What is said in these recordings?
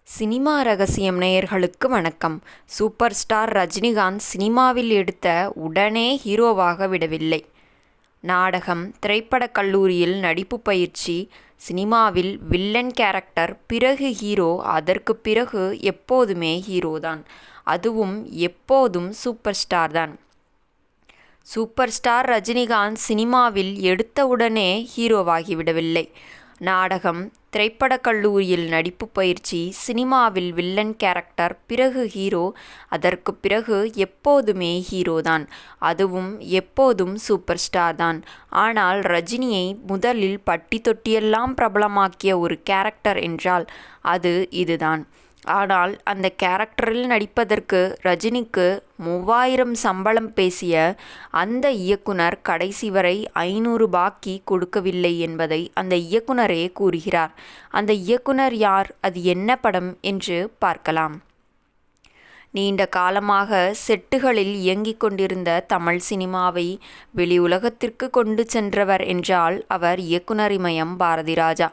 Cinema ரகசியம் நேயர்களுக்கு வணக்கம். சூப்பர் ஸ்டார் ரஜினிகாந்த் சினிமாவில் எடுத்த உடனே ஹீரோவாக விடவில்லை. நாடகம், திரைப்படக் கல்லூரியில் நடிப்பு பயிற்சி, சினிமாவில் வில்லன் கேரக்டர், பிறகு ஹீரோ, அதற்கு பிறகு எப்போதுமே ஹீரோதான். அதுவும் எப்போதும் சூப்பர் ஸ்டார் தான். சூப்பர் ஸ்டார் ரஜினிகாந்த் சினிமாவில் எடுத்தவுடனே ஹீரோவாகிவிடவில்லை. நாடகம், திரைப்படக் கல்லூரியில் நடிப்பு பயிற்சி, சினிமாவில் வில்லன் கேரக்டர், பிறகு ஹீரோ, அதற்கு பிறகு எப்போதுமே ஹீரோதான். அதுவும் எப்போதும் சூப்பர் ஸ்டார் தான். ஆனால் ரஜினியை முதலில் பட்டி தொட்டியெல்லாம் பிரபலமாக்கிய ஒரு கேரக்டர் என்றால் அது இதுதான். ஆனால் அந்த கேரக்டரில் நடிப்பதற்கு ரஜினிக்கு 3000 சம்பளம் பேசிய அந்த இயக்குனர் கடைசி வரை 500 பாக்கி கொடுக்கவில்லை என்பதை அந்த இயக்குனரே கூறுகிறார். அந்த இயக்குனர் யார், அது என்ன படம் என்று பார்க்கலாம். நீண்ட காலமாக செட்டுகளில் இயங்கிக் கொண்டிருந்த தமிழ் சினிமாவை வெளி உலகத்திற்கு கொண்டு சென்றவர் என்றால் அவர் இயக்குனர் இமயம் பாரதிராஜா.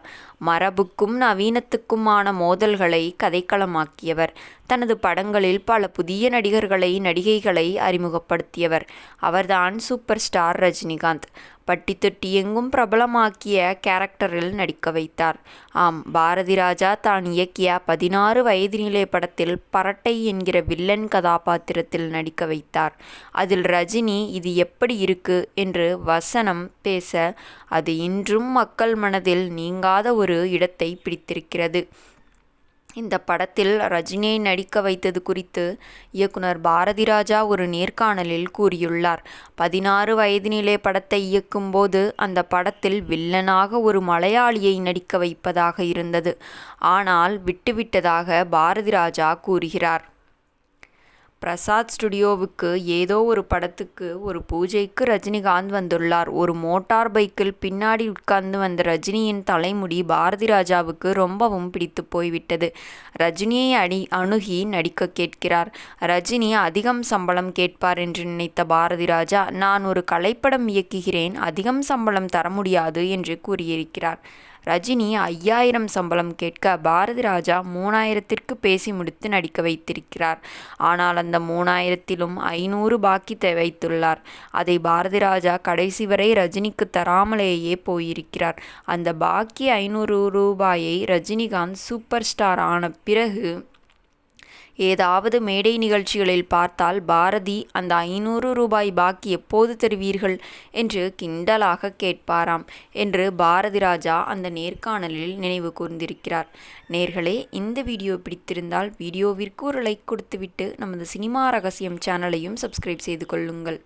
மரபுக்கும் நவீனத்துக்குமான மோதல்களை கதைக்களமாக்கியவர். தனது படங்களில் பல புதிய நடிகர்களை, நடிகைகளை அறிமுகப்படுத்தியவர். அவர்தான் சூப்பர் ஸ்டார் ரஜினிகாந்த். பட்டி தொட்டி எங்கும் பிரபலமாக்கிய கேரக்டரில் நடிக்க வைத்தார். ஆம், பாரதிராஜா தான் இயக்கிய 16 வயதினிலே படத்தில் பரட்டை என்கிற வில்லன் கதாபாத்திரத்தில் நடிக்க வைத்தார். அதில் ரஜினி இது எப்படி இருக்கு என்று வசனம் பேச அது இன்றும் மக்கள் மனதில் நீங்காத ஒரு இடத்தை பிடித்திருக்கிறது. இந்த படத்தில் ரஜினியை நடிக்க வைத்தது குறித்து இயக்குனர் பாரதிராஜா ஒரு நேர்காணலில் கூறியுள்ளார். 16 வயதினிலே படத்தை இயக்கும்போது அந்த படத்தில் வில்லனாக ஒரு மலையாளியை நடிக்க வைப்பதாக இருந்தது. ஆனால் விட்டுவிட்டதாக பாரதிராஜா கூறுகிறார். பிரசாத் ஸ்டுடியோவுக்கு ஏதோ ஒரு படத்துக்கு ஒரு பூஜைக்கு ரஜினிகாந்த் வந்துள்ளார். ஒரு மோட்டார் பைக்கில் பின்னாடி உட்கார்ந்து வந்த ரஜினியின் தலைமுடி பாரதிராஜாவுக்கு ரொம்பவும் பிடித்து போய்விட்டது. ரஜினியை அணுகி நடிக்க கேட்கிறார். ரஜினி அதிகம் சம்பளம் கேட்பார் என்று நினைத்த பாரதிராஜா, நான் ஒரு கலைப்படம் இயக்குகிறேன், அதிகம் சம்பளம் தர முடியாது என்று கூறியிருக்கிறார். ரஜினி 5000 சம்பளம் கேட்க பாரதிராஜா 3000ற்கு பேசி முடித்து நடிக்க வைத்திருக்கிறார். ஆனால் அந்த 3000த்திலும் 500 பாக்கி வைத்துள்ளார். அதை பாரதிராஜா கடைசி வரை ரஜினிக்கு தராமலேயே போயிருக்கிறார். அந்த பாக்கி 500 ரூபாயை ரஜினிகாந்த் சூப்பர் ஸ்டார் ஆன பிறகு ஏதாவது மேடை நிகழ்ச்சிகளில் பார்த்தால் பாரதி, அந்த 500 ரூபாய் பாக்கி எப்போது தருவீர்கள் என்று கிண்டலாக கேட்பாராம் என்று பாரதிராஜா அந்த நேர்காணலில் நினைவு கூர்ந்திருக்கிறார். நேர்களே, இந்த வீடியோ பிடித்திருந்தால் வீடியோவிற்கு ஒரு லைக் கொடுத்துவிட்டு நமது சினிமா ரகசியம் சேனலையும் சப்ஸ்கிரைப் செய்து கொள்ளுங்கள்.